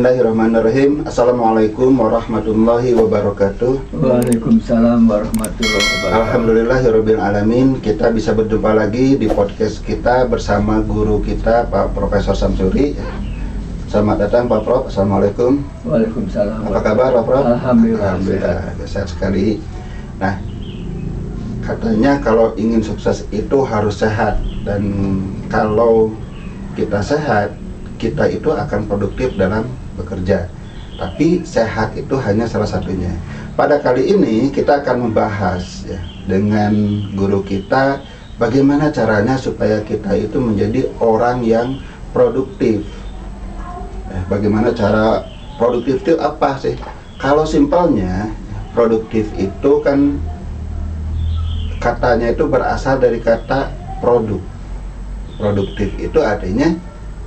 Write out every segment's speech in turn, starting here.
Bismillahirrahmanirrahim. Assalamualaikum warahmatullahi wabarakatuh. Waalaikumsalam warahmatullahi wabarakatuh. Alhamdulillahirabbil alamin. Kita bisa berjumpa lagi di podcast kita bersama guru kita Pak Profesor Samsuri. Selamat datang Pak Prof. Assalamualaikum. Waalaikumsalam. Apa kabar Pak Prof? Alhamdulillah. Sehat sekali. Nah, katanya kalau ingin sukses itu harus sehat, dan kalau kita sehat, kita itu akan produktif dalam bekerja. Tapi sehat itu hanya salah satunya. Pada kali ini kita akan membahas ya, dengan guru kita bagaimana caranya supaya kita itu menjadi orang yang produktif. Bagaimana cara produktif itu apa sih? Kalau simpelnya, produktif itu kan katanya itu berasal dari kata produk. Produktif itu artinya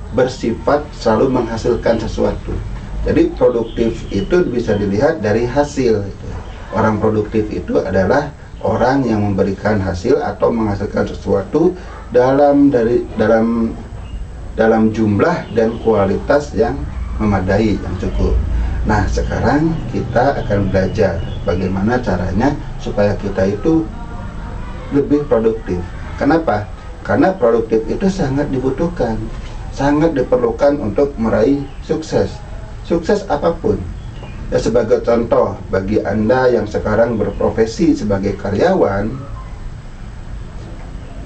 bersifat selalu menghasilkan sesuatu. Jadi produktif itu bisa dilihat dari hasil. Orang produktif itu adalah orang yang memberikan hasil atau menghasilkan sesuatu dalam jumlah dan kualitas yang memadai, yang cukup. Nah, sekarang kita akan belajar bagaimana caranya supaya kita itu lebih produktif. Kenapa? Karena produktif itu sangat dibutuhkan, sangat diperlukan untuk meraih sukses. Sukses apapun. Ya, sebagai contoh bagi Anda yang sekarang berprofesi sebagai karyawan,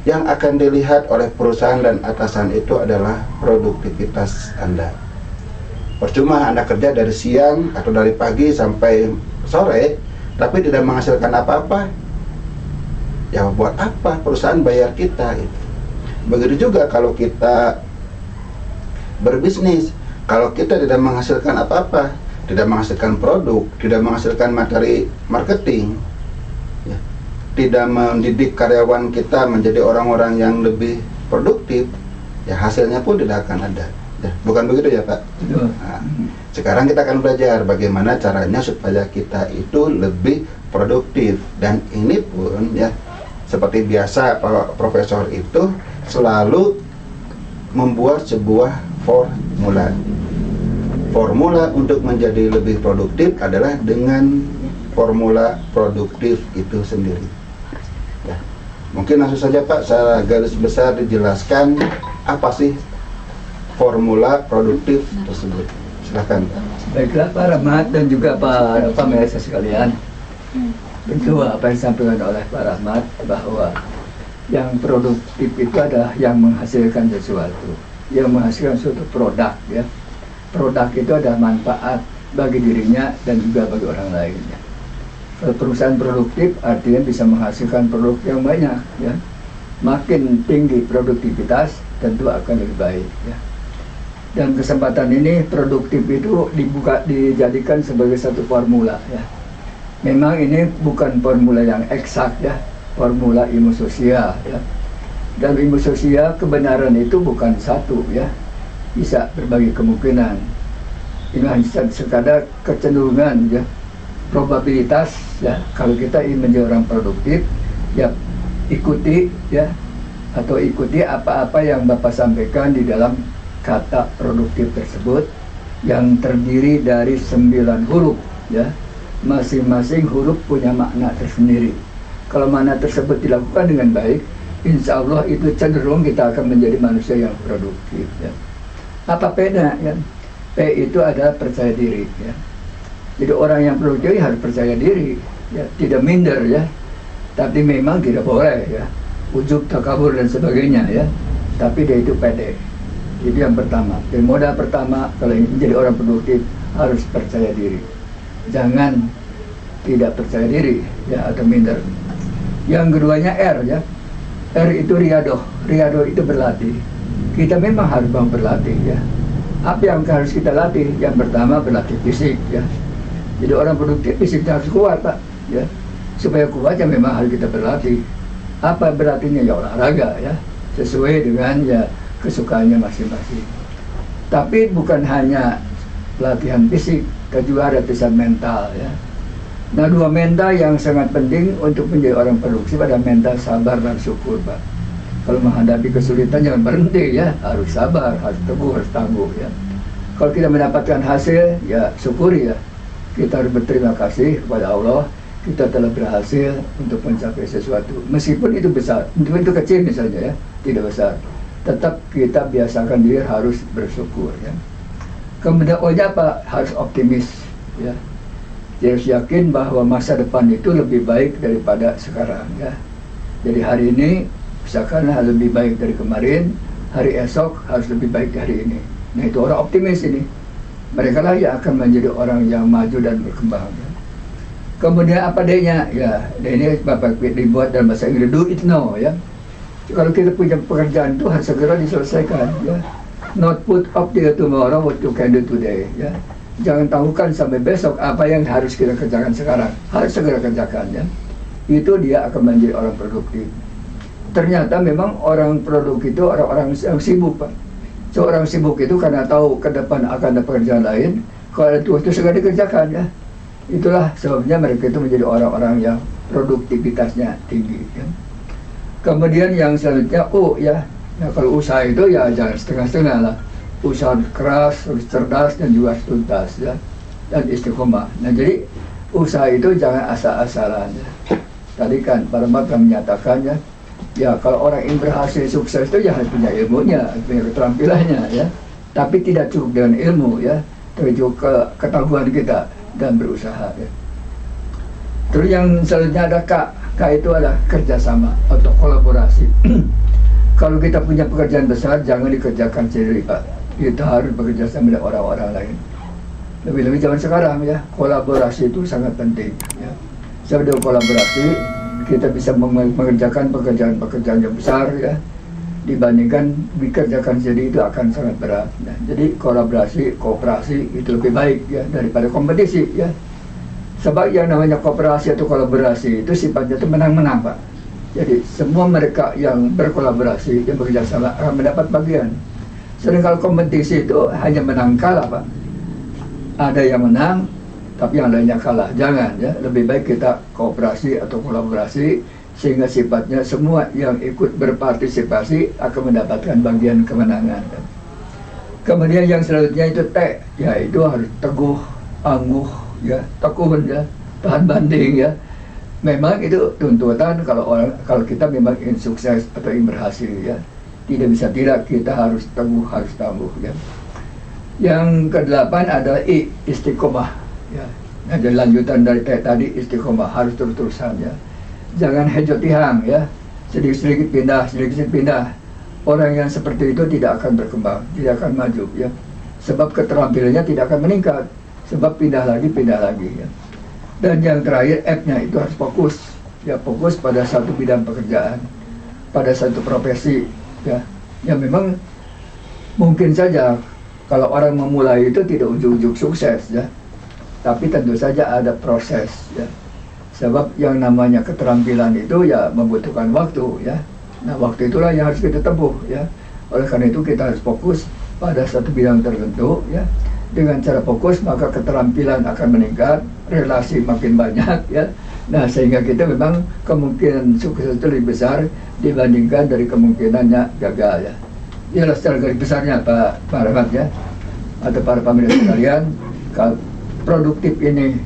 yang akan dilihat oleh perusahaan dan atasan itu adalah produktivitas Anda. Percuma Anda kerja dari siang atau dari pagi sampai sore, tapi tidak menghasilkan apa-apa. Ya buat apa perusahaan bayar kita itu? Begitu juga kalau kita berbisnis, kalau kita tidak menghasilkan apa-apa, tidak menghasilkan produk, tidak menghasilkan materi marketing, ya, tidak mendidik karyawan kita menjadi orang-orang yang lebih produktif, ya hasilnya pun tidak akan ada. Ya, bukan begitu ya Pak? Nah, sekarang kita akan belajar bagaimana caranya supaya kita itu lebih produktif, dan ini pun ya seperti biasa Pak Profesor itu selalu membuat sebuah formula untuk menjadi lebih produktif adalah dengan formula produktif itu sendiri ya. Mungkin langsung saja Pak, saya garis besar dijelaskan apa sih formula produktif tersebut. Silakan Pak. Baiklah Pak Rahmat dan juga Pak pemirsa sekalian. Tentu apa yang disampaikan oleh Pak Rahmat bahwa yang produktif itu adalah yang menghasilkan sesuatu, yang menghasilkan suatu produk ya. Produk itu ada manfaat bagi dirinya dan juga bagi orang lainnya. Kalau perusahaan produktif artinya bisa menghasilkan produk yang banyak ya. Makin tinggi produktivitas tentu akan lebih baik ya. Dan kesempatan ini produktif itu dijadikan sebagai satu formula ya. Memang ini bukan formula yang eksak ya, formula ilmu sosial ya. Dalam ilmu sosial kebenaran itu bukan satu ya, bisa berbagai kemungkinan. Ini hanya sekadar kecenderungan ya, probabilitas ya. Kalau kita ingin menjadi orang produktif ya, ikuti ya, atau ikuti apa-apa yang Bapak sampaikan di dalam kata produktif tersebut yang terdiri dari 9 huruf ya. Masing-masing huruf punya makna tersendiri. Kalau makna tersebut dilakukan dengan baik, insya Allah itu cenderung kita akan menjadi manusia yang produktif ya. Apa P-nya ya? P itu adalah percaya diri ya. Jadi orang yang produktif harus percaya diri ya, tidak minder ya. Tapi memang tidak boleh ya ujub, takabur dan sebagainya ya. Tapi dia itu pede. Itu yang pertama. Dan modal pertama kalau ingin menjadi orang produktif harus percaya diri. Jangan tidak percaya diri ya, atau minder. Yang keduanya R ya. R itu riadoh. Riadoh itu berlatih. Kita memang harus berlatih ya. Apa yang harus kita latih? Yang pertama berlatih fisik ya. Jadi orang produktif fisiknya harus kuat Pak ya. Supaya kuat ya memang harus kita berlatih. Apa berlatihnya? Ya olahraga ya, sesuai dengan ya kesukaannya masing-masing. Tapi bukan hanya latihan fisik, tapi juga ada latihan mental ya. Nah, 2 mental yang sangat penting untuk menjadi orang produktif adalah mental sabar dan syukur Pak. Kalau menghadapi kesulitan jangan berhenti ya, harus sabar, harus teguh, harus tangguh ya. Kalau kita mendapatkan hasil, ya syukuri ya. Kita harus berterima kasih kepada Allah. Kita telah berhasil untuk mencapai sesuatu. Meskipun itu besar, meskipun itu kecil misalnya ya, tidak besar. Tetap kita biasakan diri harus bersyukur ya. Kemudian apa? Harus optimis ya. Dia harus yakin bahwa masa depan itu lebih baik daripada sekarang ya. Jadi hari ini misalkan harus lebih baik dari kemarin, hari esok harus lebih baik dari ini. Nah itu orang optimis ini. Mereka lah yang akan menjadi orang yang maju dan berkembang ya. Kemudian apa D-nya? Ya, D ini Bapak dibuat dalam bahasa Inggris, do it now ya. Kalau kita punya pekerjaan itu harus segera diselesaikan ya. Not put off till tomorrow what you can do today ya. Jangan tangguhkan sampai besok apa yang harus kita kerjakan sekarang. Harus segera kerjakan ya. Itu dia akan menjadi orang produktif. Ternyata memang orang produktif itu orang-orang yang sibuk Pak. Seorang sibuk itu karena tahu ke depan akan ada pekerjaan lain, kalau itu segera dikerjakan ya. Itulah sebabnya mereka itu menjadi orang-orang yang produktivitasnya tinggi ya. Kemudian yang selanjutnya ya. Nah kalau usaha itu ya jangan setengah-setengah lah. Usaha keras, harus cerdas dan juga harus tuntas ya. Dan istiqomah. Nah jadi usaha itu jangan asal-asalan ya. Tadi kan Pak Rahmat menyatakan ya. Ya kalau orang yang berhasil sukses itu ya harus punya ilmunya, punya keterampilannya ya. Tapi tidak cukup dengan ilmu ya, tapi juga ketahuan kita dan berusaha ya. Terus yang selanjutnya ada K itu adalah kerjasama atau kolaborasi. Kalau kita punya pekerjaan besar jangan dikerjakan sendiri Pak. Kita harus bekerja sama dengan orang-orang lain. Lebih-lebih zaman sekarang ya, kolaborasi itu sangat penting ya. Sebelum kolaborasi kita bisa mengerjakan pekerjaan-pekerjaan yang besar ya, dibandingkan dikerjakan sendiri itu akan sangat berat. Nah, jadi kolaborasi, kooperasi itu lebih baik ya daripada kompetisi ya. Sebab yang namanya kooperasi atau kolaborasi itu sifatnya itu menang-menang Pak. Jadi semua mereka yang berkolaborasi, yang bekerja sama akan mendapat bagian. Sedangkan kalau kompetisi itu hanya menang kalah Pak. Ada yang menang, tapi yang lainnya kalah. Jangan ya, lebih baik kita kooperasi atau kolaborasi sehingga sifatnya semua yang ikut berpartisipasi akan mendapatkan bagian kemenangan. Kemudian yang selanjutnya itu T, ya itu harus teguh, angguh ya, tekun ya, tahan banding ya. Memang itu tuntutan kalau kita memang ingin sukses atau ingin berhasil ya. Tidak bisa tidak, kita harus teguh, harus tangguh ya. Yang kedelapan adalah I, istiqomah. Ya, nah, jadi lanjutan dari tadi istiqomah harus terus-terusan ya. Jangan hejotihang ya, sedikit-sedikit pindah. Orang yang seperti itu tidak akan berkembang, tidak akan maju ya. Sebab keterampilannya tidak akan meningkat. Sebab pindah lagi ya. Dan yang terakhir F-nya itu harus fokus. Ya, fokus pada satu bidang pekerjaan, pada satu profesi ya. Ya memang mungkin saja kalau orang memulai itu tidak ujung-ujung sukses ya. Tapi tentu saja ada proses ya. Sebab yang namanya keterampilan itu ya membutuhkan waktu ya. Nah waktu itulah yang harus kita tempuh ya. Oleh karena itu kita harus fokus pada satu bidang tertentu ya. Dengan cara fokus maka keterampilan akan meningkat, relasi makin banyak ya. Nah sehingga kita memang kemungkinan sukses itu lebih besar dibandingkan dari kemungkinannya gagal ya. Inilah secara garis besarnya Pak Rahmat ya. Atau para pemirsa sekalian, kalau produktif ini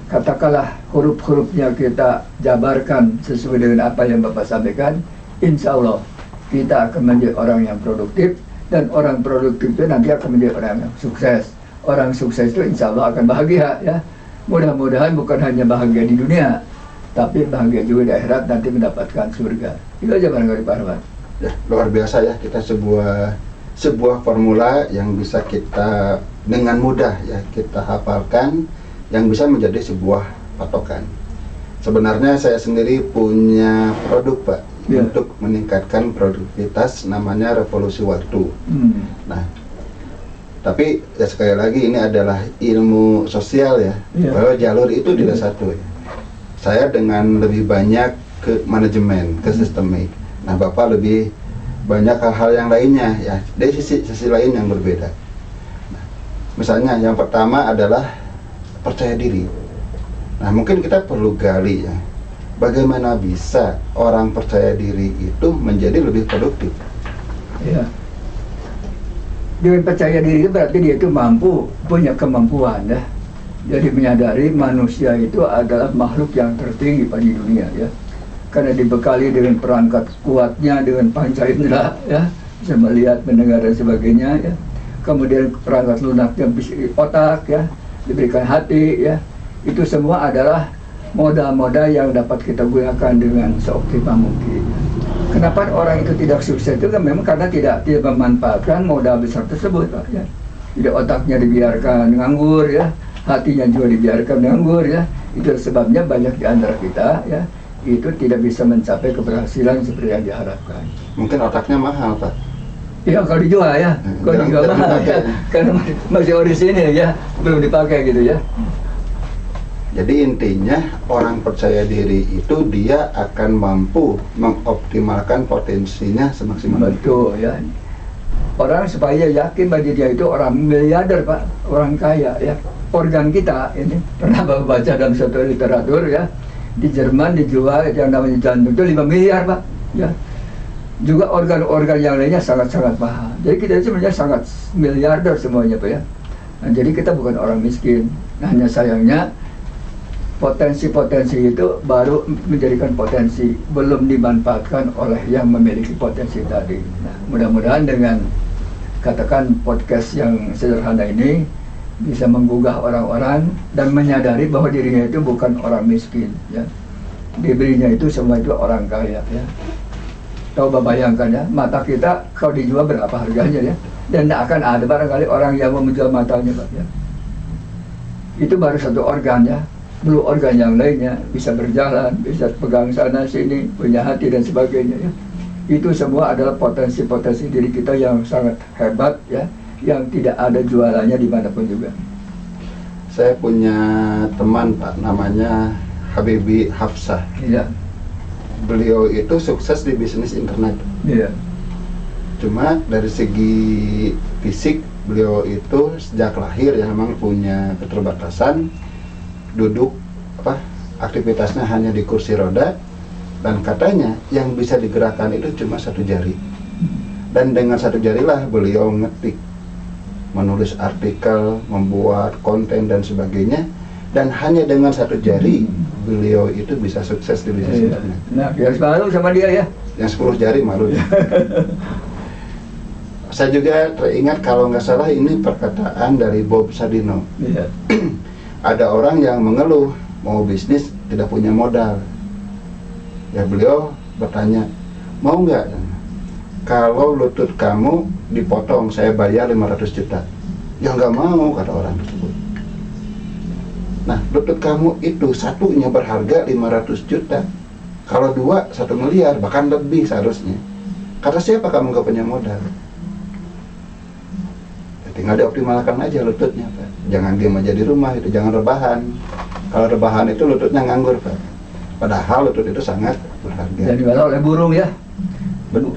katakanlah huruf-hurufnya kita jabarkan sesuai dengan apa yang Bapak sampaikan, insya Allah kita akan menjadi orang yang produktif, dan orang produktif itu nanti akan menjadi orang yang sukses. Orang sukses itu insya Allah akan bahagia ya. Mudah-mudahan bukan hanya bahagia di dunia, tapi bahagia juga di akhirat, nanti mendapatkan surga. Itu aja barangkali Pak Rahmat. Ya, luar biasa ya, kita sebuah formula yang bisa kita dengan mudah ya kita hafalkan, yang bisa menjadi sebuah patokan. Sebenarnya saya sendiri punya produk Pak untuk meningkatkan produktivitas, namanya revolusi waktu. Nah, tapi ya sekali lagi ini adalah ilmu sosial ya, bahwa jalur itu tidak satu ya. Saya dengan lebih banyak ke manajemen, ke sistemik. Nah, Bapak lebih banyak hal-hal yang lainnya ya, dari sisi lain yang berbeda. Nah, misalnya yang pertama adalah percaya diri. Nah, mungkin kita perlu gali ya, bagaimana bisa orang percaya diri itu menjadi lebih produktif. Ya. Dengan percaya diri itu berarti dia itu mampu, punya kemampuan ya. Jadi menyadari manusia itu adalah makhluk yang tertinggi pada dunia ya. Karena dibekali dengan perangkat kuatnya, dengan panca indera ya, bisa melihat, mendengar dan sebagainya ya. Kemudian perangkat lunaknya bisa otak ya, diberikan hati ya. Itu semua adalah moda-moda yang dapat kita gunakan dengan seoptimal mungkin. Kenapa orang itu tidak sukses itu kan memang karena tidak memanfaatkan modal besar tersebut Pak ya. Jadi otaknya dibiarkan nganggur ya, hatinya juga dibiarkan nganggur ya. Itu sebabnya banyak di antara kita ya itu tidak bisa mencapai keberhasilan seperti yang diharapkan. Mungkin otaknya mahal Pak. Ya kalau dijual ya, kalau dijual mahal ya, karena masih orisinil ya, belum dipakai gitu ya. Jadi intinya orang percaya diri itu dia akan mampu mengoptimalkan potensinya semaksimal mungkin. Betul ya. Orang supaya yakin bahwa dia itu orang miliarder Pak, orang kaya ya. Organ kita ini pernah baca dalam suatu literatur ya, di Jerman dijual yang namanya jantung itu 5 miliar Pak ya. Juga organ-organ yang lainnya sangat-sangat mahal. Jadi kita sebenarnya sangat miliarder semuanya Pak ya. Nah, jadi kita bukan orang miskin. Hanya sayangnya potensi-potensi itu baru menjadikan potensi, belum dimanfaatkan oleh yang memiliki potensi tadi. Nah, mudah-mudahan dengan katakan podcast yang sederhana ini bisa menggugah orang-orang dan menyadari bahwa dirinya itu bukan orang miskin ya. Dirinya itu semua itu orang kaya ya. Coba bayangkan ya, mata kita kalau dijual berapa harganya ya. Dan tidak akan ada barangkali orang yang mau menjual matanya Pak ya. Itu baru satu organ ya. Belum organ yang lainnya bisa berjalan, bisa pegang sana sini, punya hati dan sebagainya ya. Itu semua adalah potensi-potensi diri kita yang sangat hebat ya, yang tidak ada jualannya dimanapun juga. Saya punya teman Pak, namanya Habibie Hafsah. Iya. Beliau itu sukses di bisnis internet. Iya. Cuma dari segi fisik beliau itu sejak lahir ya memang punya keterbatasan. Duduk aktivitasnya hanya di kursi roda, dan katanya yang bisa digerakkan itu cuma satu jari, dan dengan satu jarilah beliau ngetik, menulis artikel, membuat konten dan sebagainya, dan hanya dengan satu jari beliau itu bisa sukses di bisnis internet. Nah, harus malu sama dia ya. Yang 10 jari malu ya. Saya juga teringat kalau nggak salah ini perkataan dari Bob Sadino. Iya. Ada orang yang mengeluh mau bisnis tidak punya modal. Ya beliau bertanya, mau nggak? Kalau lutut kamu dipotong saya bayar 500 juta. Ya nggak mau, kata orang tersebut. Nah, lutut kamu itu satunya berharga 500 juta. Kalau 2, 1 miliar, bahkan lebih seharusnya. Kata siapa kamu nggak punya modal? Tinggal dioptimalkan aja lututnya Pak. Jangan diam aja di rumah, itu jangan rebahan. Kalau rebahan itu lututnya nganggur Pak. Padahal lutut itu sangat berharga. Dan dibawa oleh burung ya.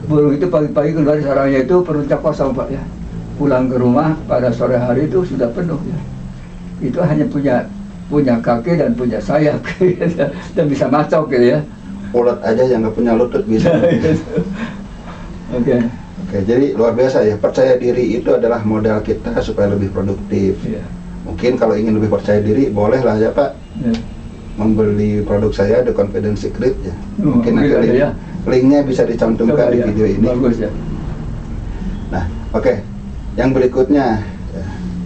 Burung itu pagi-pagi keluar sarangnya itu perutnya kosong Pak ya. Pulang ke rumah pada sore hari itu sudah penuh ya. Itu hanya punya kaki dan punya sayap dan bisa macok gitu ya. Ulat aja yang nggak punya lutut bisa. Oke. Oke, jadi luar biasa ya, percaya diri itu adalah modal kita supaya lebih produktif. Iya. Mungkin kalau ingin lebih percaya diri, bolehlah ya Pak, membeli produk saya, The Confidence Secret ya. Mungkin nanti ada, ya. Linknya bisa dicantumkan di video ini. Bagus ya. Nah, oke. Yang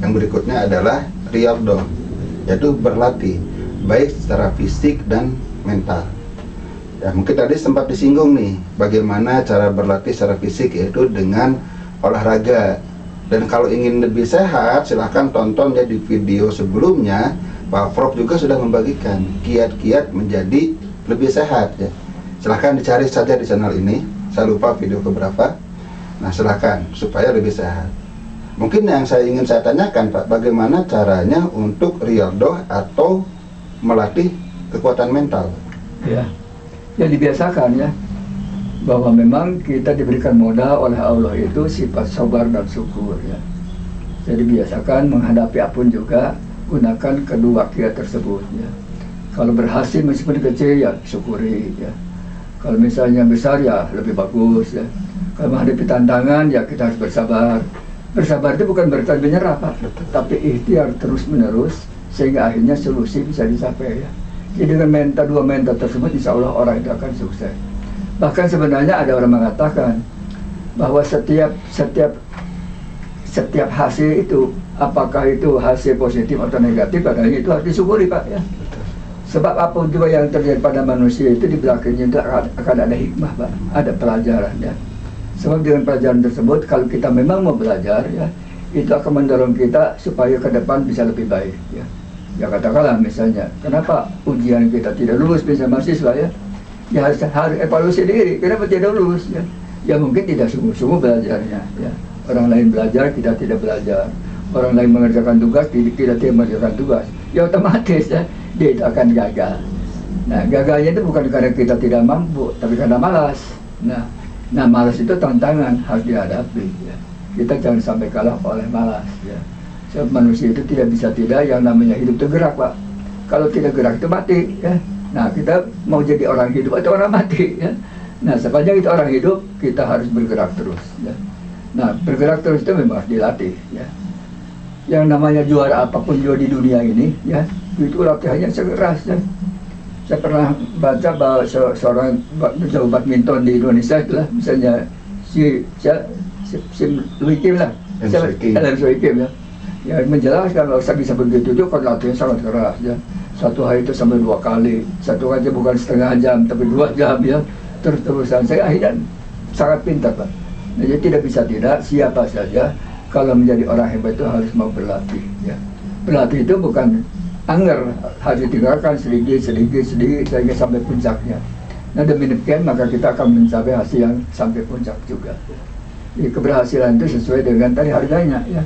berikutnya adalah riyadhah, yaitu berlatih, baik secara fisik dan mental. Ya, mungkin tadi sempat disinggung nih, bagaimana cara berlatih secara fisik, yaitu dengan olahraga. Dan kalau ingin lebih sehat, silahkan tonton ya di video sebelumnya, Pak Prof juga sudah membagikan kiat-kiat menjadi lebih sehat ya. Silahkan dicari saja di channel ini, saya lupa video keberapa. Nah silahkan, supaya lebih sehat. Mungkin yang ingin saya tanyakan Pak, bagaimana caranya untuk riyadhah atau melatih kekuatan mental? Ya. Ya dibiasakan ya, bahwa memang kita diberikan modal oleh Allah itu sifat sabar dan syukur ya. Jadi biasakan menghadapi apapun juga gunakan kedua kiat tersebut ya. Kalau berhasil meskipun kecil ya syukuri ya. Kalau misalnya besar ya lebih bagus ya. Kalau menghadapi tantangan ya kita harus bersabar. Bersabar itu bukan berarti menyerah, Pak, Betul. tapi ikhtiar terus menerus sehingga akhirnya solusi bisa dicapai ya. Jadi dengan dua mentor tersebut insya Allah orang itu akan sukses. Bahkan sebenarnya ada orang mengatakan bahwa setiap hasil itu, apakah itu hasil positif atau negatif, padahal itu harus disyukuri, Pak ya. Sebab apapun juga yang terjadi pada manusia itu di belakangnya itu akan ada hikmah, Pak, ada pelajaran ya. Sebab dengan pelajaran tersebut, kalau kita memang mau belajar ya, itu akan mendorong kita supaya ke depan bisa lebih baik ya. Ya katakanlah misalnya, kenapa ujian kita tidak lulus bisa mahasiswa ya? Ya harus evaluasi diri, kenapa tidak lulus ya? Ya mungkin tidak sungguh-sungguh belajarnya ya. Orang lain belajar, kita tidak belajar. Orang lain mengerjakan tugas, kita tidak mengerjakan tugas. Ya otomatis ya, dia itu akan gagal. Nah gagalnya itu bukan karena kita tidak mampu, tapi karena malas. Nah malas itu tantangan harus dihadapi ya. Kita jangan sampai kalah oleh malas ya. Sebab manusia itu tidak bisa tidak, yang namanya hidup itu gerak, Pak. Kalau tidak gerak itu mati ya. Nah kita mau jadi orang hidup atau orang mati ya. Nah sepanjang kita orang hidup, kita harus bergerak terus ya. Nah bergerak terus itu memang harus dilatih ya. Yang namanya juara apapun juga di dunia ini ya, itu latihannya sekeras ya. Saya pernah baca bahwa seorang jago badminton di Indonesia itulah, misalnya si Louis Kim lah, Louis Kim ya, yang menjelaskan kalau saya bisa begitu itu kan latihan sangat keras ya. Satu hari itu sampai 2 kali, satu aja bukan setengah jam tapi 2 jam ya, terus-terusan. Saya akhirnya sangat pintar, Pak. Nah, jadi tidak bisa tidak, siapa saja kalau menjadi orang hebat itu harus mau berlatih ya. Berlatih itu bukan anggar, harus ditinggalkan sedikit sehingga sampai puncaknya. Nah demi demikian maka kita akan mencapai hasil yang sampai puncak juga. Jadi keberhasilan itu sesuai dengan tadi harganya ya.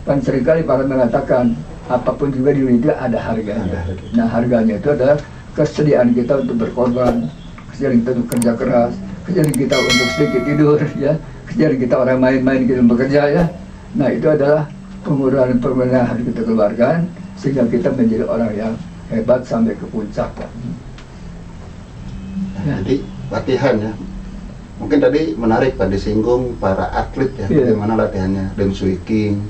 Kan seringkali para mengatakan apapun juga di dunia itu ada harganya. Nah harganya itu adalah kesediaan kita untuk berkorban, kesediaan kita untuk kerja keras, kesediaan kita untuk sedikit tidur ya, kesediaan kita orang main-main kita bekerja ya. Nah itu adalah pengurangan yang harus kita keluarkan sehingga kita menjadi orang yang hebat sampai ke puncak. Ya. Jadi latihan ya. Mungkin tadi menarik Pak disinggung para atlet ya, bagaimana latihannya. Deng Sui King.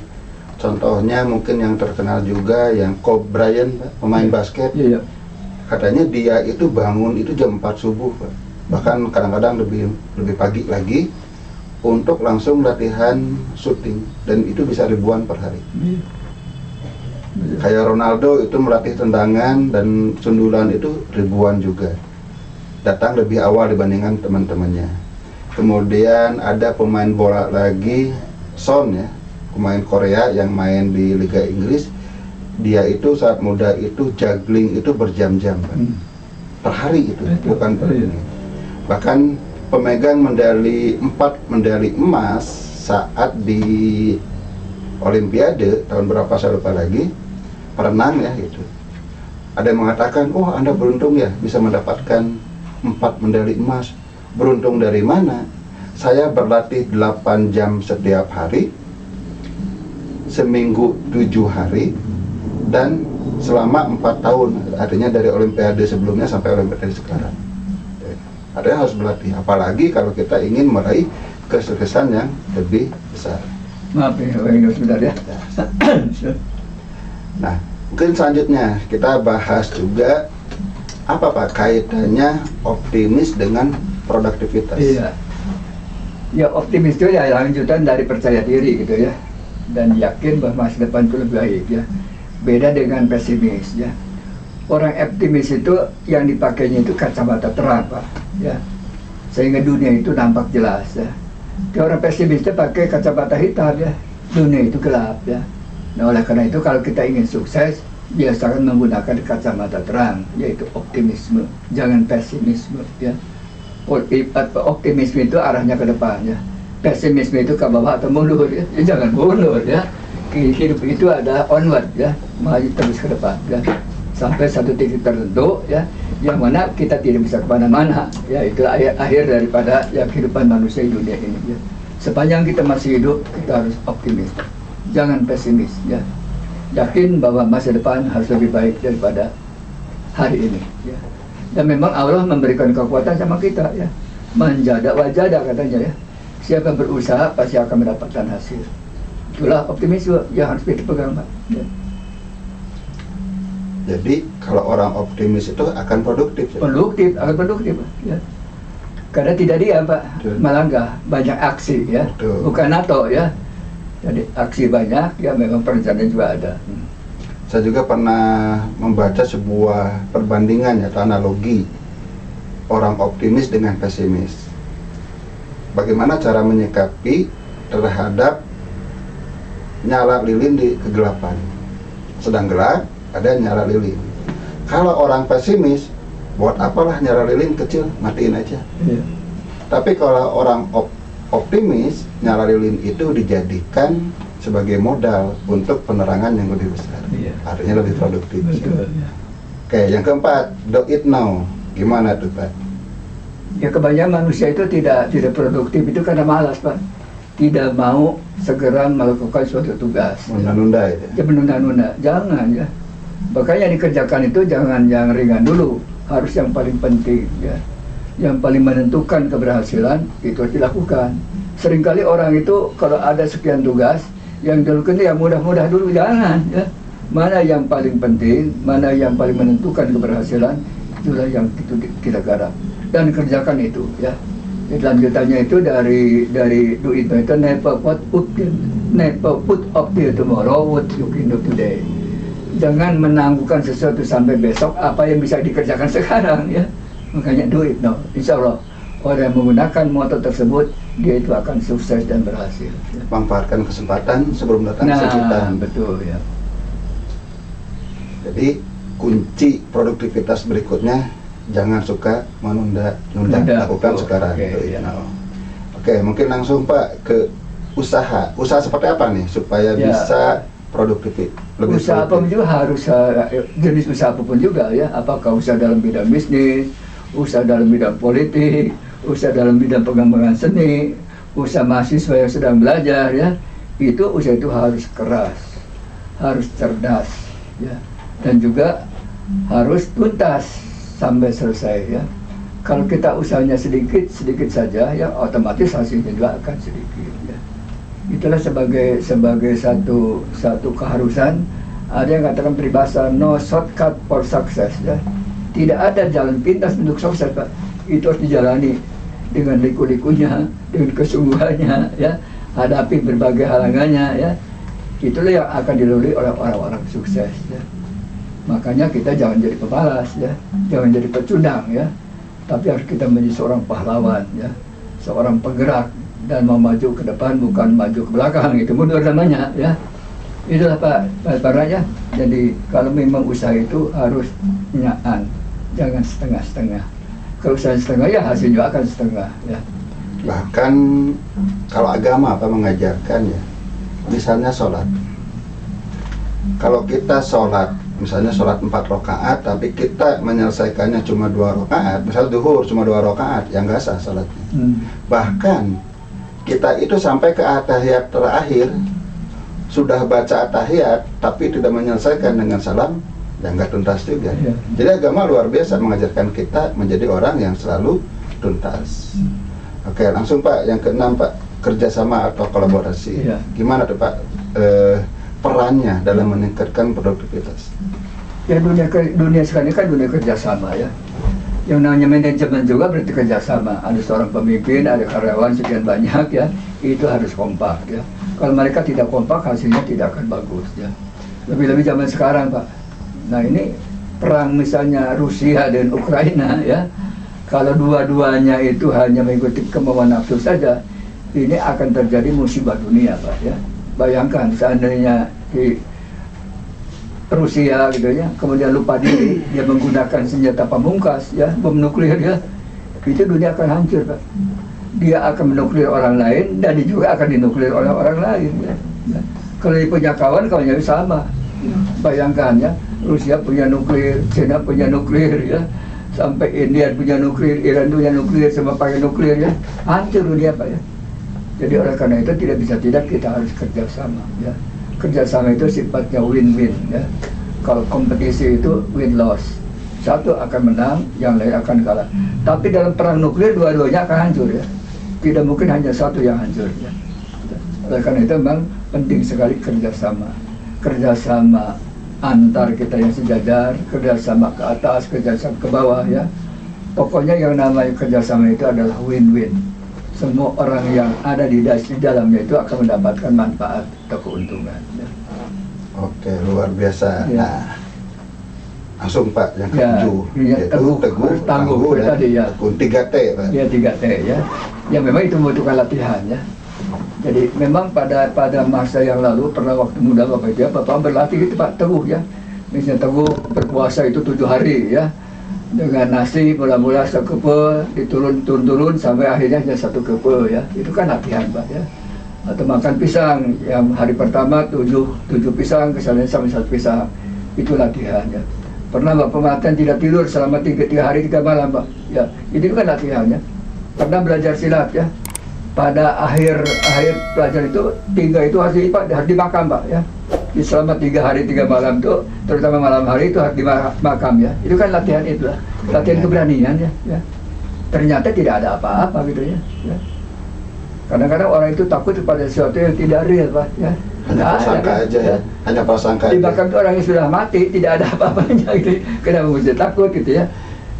Contohnya mungkin yang terkenal juga yang Kobe Bryant, Pak, pemain basket. Katanya dia itu bangun itu jam 4 subuh, Pak. Bahkan kadang-kadang lebih pagi lagi untuk langsung latihan syuting, dan itu bisa ribuan per hari. Kayak Ronaldo itu melatih tendangan dan sundulan itu ribuan juga. Datang lebih awal dibandingkan teman-temannya. Kemudian ada pemain bola lagi, Son ya, pemain Korea yang main di Liga Inggris. Dia itu saat muda itu juggling itu berjam-jam per hari itu, bukan per ini. Bahkan pemegang 4 medali emas saat di Olimpiade tahun berapa saya lupa lagi, perenang ya itu. Ada yang mengatakan, oh Anda beruntung ya bisa mendapatkan 4 medali emas. Beruntung dari mana? Saya berlatih 8 jam setiap hari, seminggu 7 hari, dan selama 4 tahun, artinya dari Olimpiade sebelumnya sampai Olimpiade sekarang. Ada yang harus berlatih, apalagi kalau kita ingin meraih kesuksesan yang lebih besar. Maaf ya, sebentar ya. Nah, mungkin selanjutnya kita bahas juga apa Pak kaitannya optimis dengan produktivitas. Iya. Ya optimis itu ya lanjutan dari percaya diri gitu ya, dan yakin bahwa masa depan itu lebih baik ya. Beda dengan pesimis ya. Orang optimis itu yang dipakainya itu kacamata terang, Pak ya, sehingga dunia itu nampak jelas ya. Orang pesimis itu pakai kacamata hitam ya, dunia itu gelap ya. Nah oleh karena itu kalau kita ingin sukses, biasakan menggunakan kacamata terang, yaitu optimisme, jangan pesimisme ya. Optimisme itu arahnya ke depan ya, pesimisme itu ke bawah atau mundur ya, jangan mundur ya. Hidup itu ada onward ya, maju terus ke depan ya, sampai satu titik tertentu ya, yang mana kita tidak bisa kemana-mana ya. Itu akhir daripada ya kehidupan manusia di dunia ini ya. Sepanjang kita masih hidup, kita harus optimis, jangan pesimis ya. Yakin bahwa masa depan harus lebih baik daripada hari ini ya. Dan memang Allah memberikan kekuatan sama kita ya, manjada wajada katanya ya. siapa berusaha pasti akan mendapatkan hasil. Itulah optimisme yang harus kita pegang, Pak. Ya. Jadi kalau orang optimis itu akan produktif. Ya? Akan produktif, Pak. Ya. Karena tidak diam, Pak, Betul. melangkah, banyak aksi, ya. Betul. Bukan NATO, ya. Jadi aksi banyak, ya memang perencanaan juga ada. Saya juga pernah membaca sebuah perbandingan atau analogi orang optimis dengan pesimis. Bagaimana cara menyikapi terhadap nyala lilin di kegelapan. Sedang gelap, ada nyala lilin. Kalau orang pesimis, buat apalah nyala lilin kecil, matiin aja. Ya. Tapi kalau orang optimis, nyala lilin itu dijadikan sebagai modal untuk penerangan yang lebih besar. Iya. Artinya lebih produktif. Betul, ya. Oke, yang keempat, do it now. Gimana tuh, Pak? Ya, kebanyakan manusia itu tidak produktif itu karena malas, Pak. Tidak mau segera melakukan suatu tugas. Menunda-nunda itu. Ya, menunda-nunda. Jangan, ya. Makanya dikerjakan itu jangan yang ringan dulu, harus yang paling penting, ya. Yang paling menentukan keberhasilan itu harus dilakukan. Seringkali orang itu kalau ada sekian tugas, yang dilakukan yang mudah-mudah dulu, jangan, ya. Mana yang paling penting, mana yang paling menentukan keberhasilan, itulah yang kita garap dan kerjakan itu, ya. Lanjutannya itu dari do it now itu never put up till tomorrow what you can do today. Jangan menangguhkan sesuatu sampai besok apa yang bisa dikerjakan sekarang, ya. Makanya do it now. Insya Allah orang yang menggunakan moto tersebut dia itu akan sukses dan berhasil, ya. Manfaatkan kesempatan sebelum datang kesulitan. Betul, ya. Jadi kunci produktivitas berikutnya, jangan suka menunda-nunda, lakukan sekarang. Oke, ya. Oke, mungkin langsung Pak ke usaha. Usaha seperti apa nih supaya Ya. bisa produktif? Lebih Usaha apa produktif? juga harus jenis usaha apapun juga, ya. Apakah usaha dalam bidang bisnis, usaha dalam bidang politik, usaha dalam bidang pengembangan seni, usaha mahasiswa yang sedang belajar, ya. Itu usaha itu harus keras, harus cerdas, ya. Dan juga harus tuntas sampai selesai, ya. Kalau kita usahanya sedikit saja, ya otomatis hasilnya juga akan sedikit, ya. Itulah sebagai satu keharusan. Ada yang katakan peribahasa no shortcut for success, ya. Tidak ada jalan pintas untuk sukses, Pak. Itu harus dijalani dengan liku-likunya, dengan kesungguhannya, ya. Hadapi berbagai halangannya, ya. Itulah yang akan dilalui oleh orang-orang sukses, ya. Makanya kita jangan jadi pemalas, ya. Jangan jadi pecundang, ya. Tapi harus kita menjadi seorang pahlawan, ya. Seorang penggerak dan mau maju ke depan, bukan maju ke belakang, itu mundur namanya, ya. Itulah Pak ya. Jadi kalau memang usaha itu harus nyaan, jangan setengah-setengah. Kalau usaha setengah, ya hasilnya akan setengah, ya. Bahkan kalau agama apa mengajarkan, ya, misalnya sholat. Kalau kita sholat, misalnya sholat 4 rakaat, tapi kita menyelesaikannya cuma 2 rakaat, misalnya duhur cuma 2 rakaat, yang nggak sah sholatnya. Bahkan kita itu sampai ke atahiyat terakhir, sudah baca atahiyat, tapi tidak menyelesaikan dengan salam, yang nggak tuntas juga. Ya. Jadi agama luar biasa mengajarkan kita menjadi orang yang selalu tuntas. Oke, langsung Pak, yang keenam Pak, kerjasama atau kolaborasi. Ya. Gimana tuh Pak perannya dalam meningkatkan produktivitas? Ya, dunia sekarang ini kan dunia kerjasama, ya. Yang namanya manajemen juga berarti kerjasama. Ada seorang pemimpin, ada karyawan sekian banyak, ya. Itu harus kompak, ya. Kalau mereka tidak kompak, hasilnya tidak akan bagus, ya. Lebih-lebih zaman sekarang, Pak. Nah, ini perang misalnya Rusia dan Ukraina, ya. Kalau dua-duanya itu hanya mengikuti kemauan nafsu saja, ini akan terjadi musibah dunia, Pak, ya. Bayangkan seandainya di Rusia gitu, ya, kemudian lupa diri, dia menggunakan senjata pamungkas, ya, bom nuklir, ya, itu dunia akan hancur, Pak. Dia akan menuklir orang lain dan dia juga akan dinuklir oleh orang lain, ya. Kalau dia punya kawan-kawannya sama. Bayangkan, ya, Rusia punya nuklir, China punya nuklir, ya, sampai India punya nuklir, Iran punya nuklir, semua pakai nuklir, ya, hancur dunia, Pak, ya. Jadi oleh karena itu tidak bisa tidak kita harus kerjasama, ya. Kerjasama itu sifatnya win-win, ya. Kalau kompetisi itu win-loss, satu akan menang, yang lain akan kalah. Tapi dalam perang nuklir dua-duanya akan hancur, ya. tidak mungkin hanya satu yang hancur ya. Oleh karena itu memang penting sekali kerjasama antar kita yang sejajar, kerjasama ke atas, kerjasama ke bawah ya. Pokoknya yang namanya kerjasama itu adalah win-win. Semua orang yang ada di dalamnya itu akan mendapatkan manfaat atau keuntungan ya. Oke, luar biasa. Ya. Nah, langsung Pak yang Ya, ketujuh, ya, yaitu teguh, teguh, tangguh, tangguh, dan tadi ya. tekun. 3T Pak. Ya 3T ya. Ya memang itu membutuhkan latihan ya. Jadi memang pada masa yang lalu pernah waktu muda Bapak berlatih itu Pak teguh ya. Misalnya teguh berpuasa itu 7 hari ya. Dengan nasi mula-mula sekepe turun sampai akhirnya hanya 1 kepe ya. Itu kan latihan Pak ya. Atau makan pisang yang hari pertama 7 pisang kemudian sampai 1 pisang. Itu latihan ya. Pernah Bapak makan tidak tidur selama 3 hari 3 malam Pak. Ya, itu kan latihannya. Pernah belajar silat ya. Pada akhir pelajaran itu 3 itu harus dimakam Pak ya. Di selama 3 hari 3 malam itu, terutama malam hari itu harus dimakam ya. Itu kan latihan itu lah. Latihan keberanian ya. Ternyata tidak ada apa-apa gitu ya. Kadang-kadang orang itu takut kepada sesuatu yang tidak real Pak ya. Hanya prasangka aja ya. Hanya prasangka Di aja. makam itu orang yang sudah mati, tidak ada apa-apanya gitu. Kenapa mesti takut gitu ya.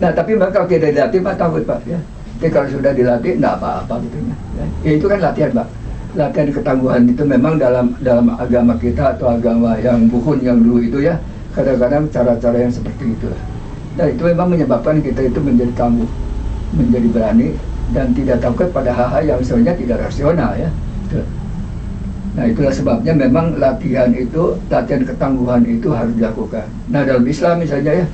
Nah tapi kalau tidak dilatih Pak takut Pak ya. Tapi kalau sudah dilatih tidak apa-apa gitu ya. Ya itu kan latihan Pak. Latihan ketangguhan itu memang dalam agama kita atau agama yang buhun yang dulu itu ya, kadang-kadang cara-cara yang seperti itu. Dan itu memang menyebabkan kita itu menjadi tangguh, menjadi berani dan tidak takut pada hal-hal yang sebenarnya tidak rasional ya. Nah itulah sebabnya memang latihan ketangguhan itu harus dilakukan. Nah dalam Islam misalnya ya,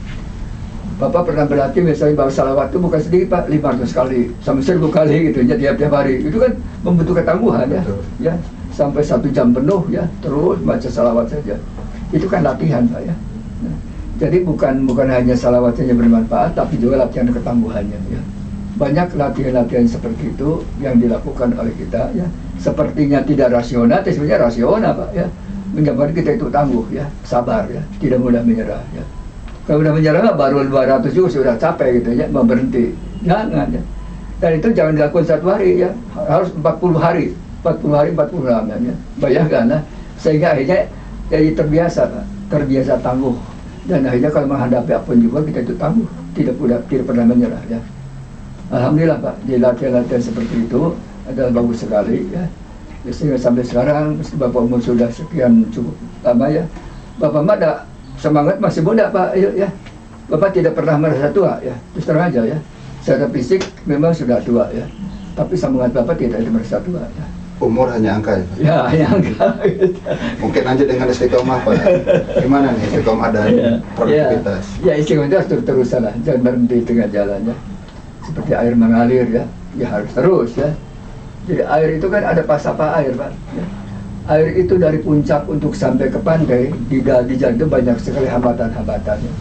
Bapak pernah berlatih misalnya bawa salawat itu bukan sedikit Pak, 500 kali sampai 1000 kali gitu ya tiap hari. Itu kan membutuhkan ketangguhan ya. Ya, sampai 1 jam penuh ya, terus baca salawat saja. Itu kan latihan Pak ya. Nah, jadi bukan hanya salawat saja bermanfaat, tapi juga latihan ketangguhannya ya. Banyak latihan-latihan seperti itu yang dilakukan oleh kita ya. Sepertinya tidak rasional, tapi sebenarnya rasional Pak ya. Menyebabkan kita itu tangguh ya, sabar ya, tidak mudah menyerah ya. Kalau udah menyerah baru 200 juga sudah capek gitu ya, mau berhenti. Jangan ya. Dan itu jangan dilakukan 1 hari ya, harus 40 hari 40 malam ya. Bayangkan lah, sehingga akhirnya jadi terbiasa Pak, terbiasa tangguh. Dan akhirnya kalau menghadapi apa juga kita itu tangguh, tidak pernah menyerah ya. Alhamdulillah Pak, di latihan-latihan seperti itu adalah bagus sekali ya. Sehingga sampai sekarang, meski Bapak umur sudah sekian cukup lama ya, Bapak ada semangat masih muda Pak ya. Bapak tidak pernah merasa tua ya, terus terang aja ya. Secara fisik memang sudah tua ya, tapi semangat Bapak tidak merasa tua ya. Umur hanya angka ya Pak? Ya, hanya angka gitu. Mungkin aja dengan istiqomah Pak. Gimana nih istiqomah dan produktivitas? Ya istiqomah terus-terusan lah, jangan berhenti tengah jalannya. Seperti air mengalir ya harus terus ya. Jadi air itu kan ada pasapa air Pak ya. Air itu dari puncak untuk sampai ke pantai di jalan itu banyak sekali hambatan-hambatannya.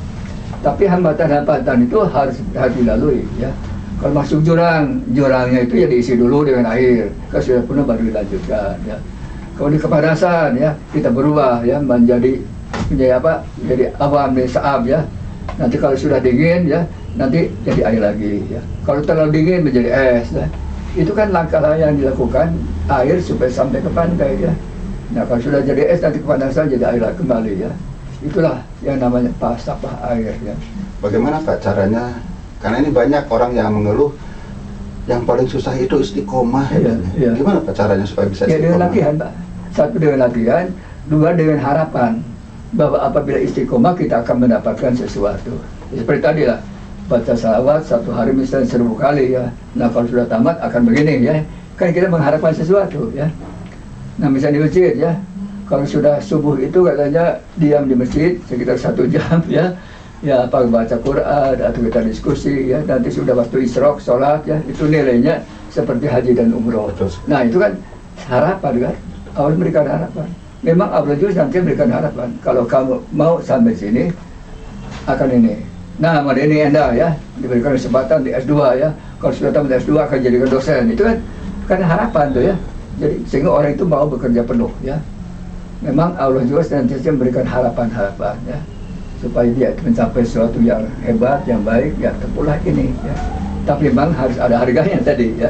Tapi hambatan-hambatan itu harus dilalui ya. Kalau masuk jurangnya itu ya diisi dulu dengan air. Kalau sudah penuh baru dilanjutkan ya. Kalau di kepanasan ya kita berubah ya menjadi apa? Jadi awam dan saab ya. Nanti kalau sudah dingin ya nanti jadi air lagi ya. Kalau terlalu dingin menjadi es ya. Itu kan langkah yang dilakukan air supaya sampai ke pantai ya. Nah kalau sudah jadi es nanti kepanasan jadi air kembali ya. Itulah yang namanya pasapah air ya. Bagaimana Pak caranya? Karena ini banyak orang yang mengeluh yang paling susah itu istiqomah. Iya. Gimana Pak caranya supaya bisa Ya istiqomah? dengan latihan Pak. 1 dengan latihan, 2 dengan harapan bahwa apabila istiqomah kita akan mendapatkan sesuatu. Seperti tadi lah, baca salawat 1 hari misalnya 1000 kali ya. Nah kalau sudah tamat akan begini ya. Kan kita mengharapkan sesuatu ya. Nah misalnya di masjid ya, kalau sudah subuh itu katanya diam di masjid sekitar 1 jam ya, apa baca Quran atau kita diskusi ya, nanti sudah waktu isyraq sholat ya, itu nilainya seperti haji dan umroh. Betul. Nah itu kan harapan kan, Allah memberikan harapan. Memang Allah juga nanti memberikan harapan. Kalau kamu mau sampai sini akan ini. Nah ini Anda ya diberikan kesempatan di S2 ya, kalau sudah tamat S2 akan jadikan dosen. Itu kan harapan tuh ya. Jadi sehingga orang itu mau bekerja penuh ya. Memang Allah juga senantiasa memberikan harapan-harapan ya, supaya dia mencapai sesuatu yang hebat, yang baik ya, terpulah ini ya. Tapi memang harus ada harganya tadi ya.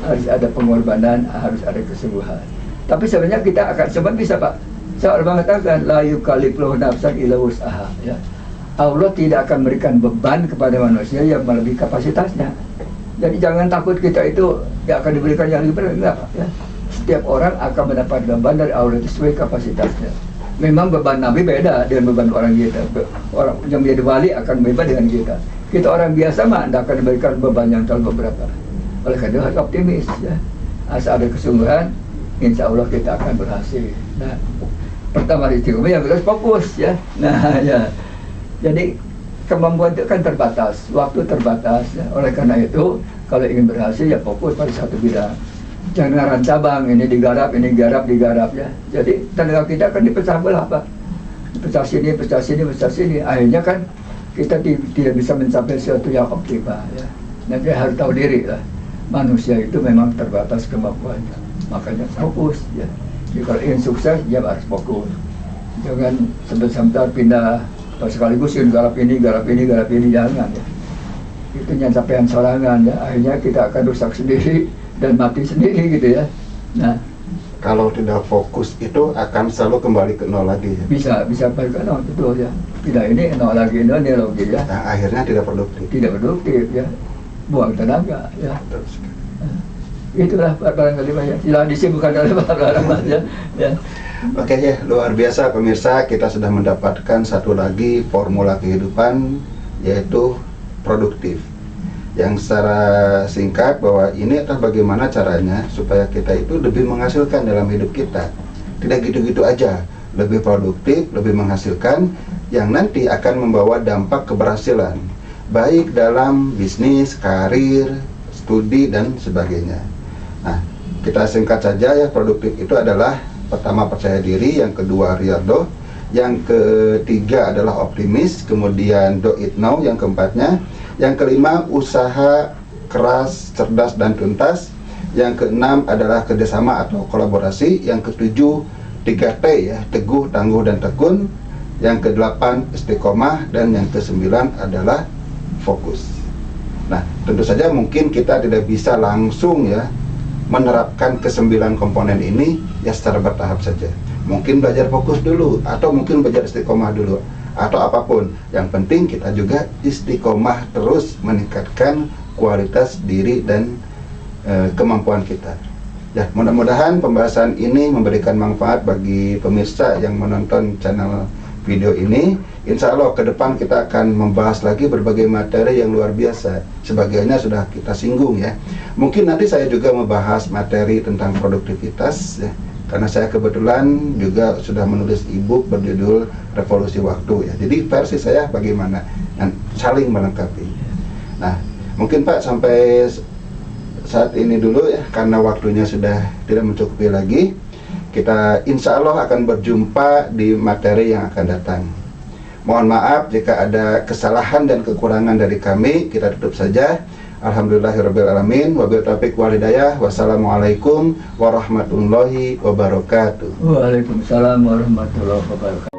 harus ada pengorbanan, harus ada kesungguhan. Tapi sebenarnya kita akan semua bisa, Pak. Saya mengatakan la yukallifu nafsan illa wus'aha, ya. Allah tidak akan memberikan beban kepada manusia yang melebihi kapasitasnya. Jadi jangan takut kita itu akan diberikan yang lebih berat, enggak, Pak, ya. Setiap orang akan mendapat beban dari Allah sesuai kapasitasnya. Memang beban Nabi beda dengan beban orang kita. Orang yang menjadi wali akan beda dengan kita. Kita orang biasa mah tidak akan diberikan beban yang terlalu berat. Oleh karena itu harus optimis, ya. Asal ada kesungguhan, insya Allah kita akan berhasil. Nah, pertama istiqomah yang harus fokus, ya. Nah, ya. Jadi kemampuan itu kan terbatas, waktu terbatas, ya. Oleh karena itu kalau ingin berhasil ya fokus pada satu bidang. Jangan ngaran cabang, ini digarap, ya. Jadi tenaga kita kan dipecah belah, Pak. Pecah sini, pecah sini, pecah sini. Akhirnya kan kita tidak bisa mencapai sesuatu yang optimal, ya. Nanti harus tahu diri lah. Manusia itu memang terbatas kemampuannya. Makanya fokus, ya. Jadi kalau ingin sukses, ya harus fokus. Jangan sebentar pindah atau sekaligus garap ini, jangan, ya. Itu yang capaian sorangan, ya. Akhirnya kita akan rusak sendiri dan mati sendiri, gitu, ya. Nah, kalau tidak fokus itu akan selalu kembali ke nol lagi, ya? Bisa balik ke nol, betul, ya. Tidak ini nol lagi, ini lagi, ya. Nah, akhirnya tidak produktif, ya. Buang tenaga, ya. Betul sekali. Itulah barangkali banyak. Jangan disibukkan oleh barang-barang, ya. Ya. Oke, ya, luar biasa pemirsa, kita sudah mendapatkan satu lagi formula kehidupan, yaitu produktif. Yang secara singkat bahwa ini adalah bagaimana caranya supaya kita itu lebih menghasilkan dalam hidup kita. Tidak gitu-gitu aja, lebih produktif, lebih menghasilkan, yang nanti akan membawa dampak keberhasilan, baik dalam bisnis, karir, studi, dan sebagainya. Nah, kita singkat saja, ya. Produktif itu adalah pertama percaya diri, yang kedua riyadhah, yang ketiga adalah optimis, kemudian do it now, yang keempatnya, yang kelima usaha keras, cerdas, dan tuntas, yang keenam adalah kerjasama atau kolaborasi, yang ketujuh 3T, ya, teguh, tangguh, dan tekun, yang kedelapan istiqomah, dan yang kesembilan adalah fokus. Nah, tentu saja mungkin kita tidak bisa langsung, ya, menerapkan kesembilan komponen ini, ya, secara bertahap saja. Mungkin belajar fokus dulu, atau mungkin belajar istiqomah dulu, atau apapun. Yang penting kita juga istiqomah terus meningkatkan kualitas diri dan kemampuan kita. Ya, mudah-mudahan pembahasan ini memberikan manfaat bagi pemirsa yang menonton channel video ini. Insya Allah ke depan kita akan membahas lagi berbagai materi yang luar biasa. Sebagiannya sudah kita singgung, ya. Mungkin nanti saya juga membahas materi tentang produktivitas, ya. Karena saya kebetulan juga sudah menulis e-book berjudul Revolusi Waktu, ya. Jadi versi saya bagaimana, dan saling melengkapi. Nah, mungkin Pak sampai saat ini dulu, ya, karena waktunya sudah tidak mencukupi lagi. Kita insya Allah akan berjumpa di materi yang akan datang. Mohon maaf jika ada kesalahan dan kekurangan dari kami. Kita tutup saja. Alhamdulillahirrabbilalamin. Wabillahi taufiq wal hidayah. Wassalamualaikum warahmatullahi wabarakatuh. Waalaikumsalam warahmatullahi wabarakatuh.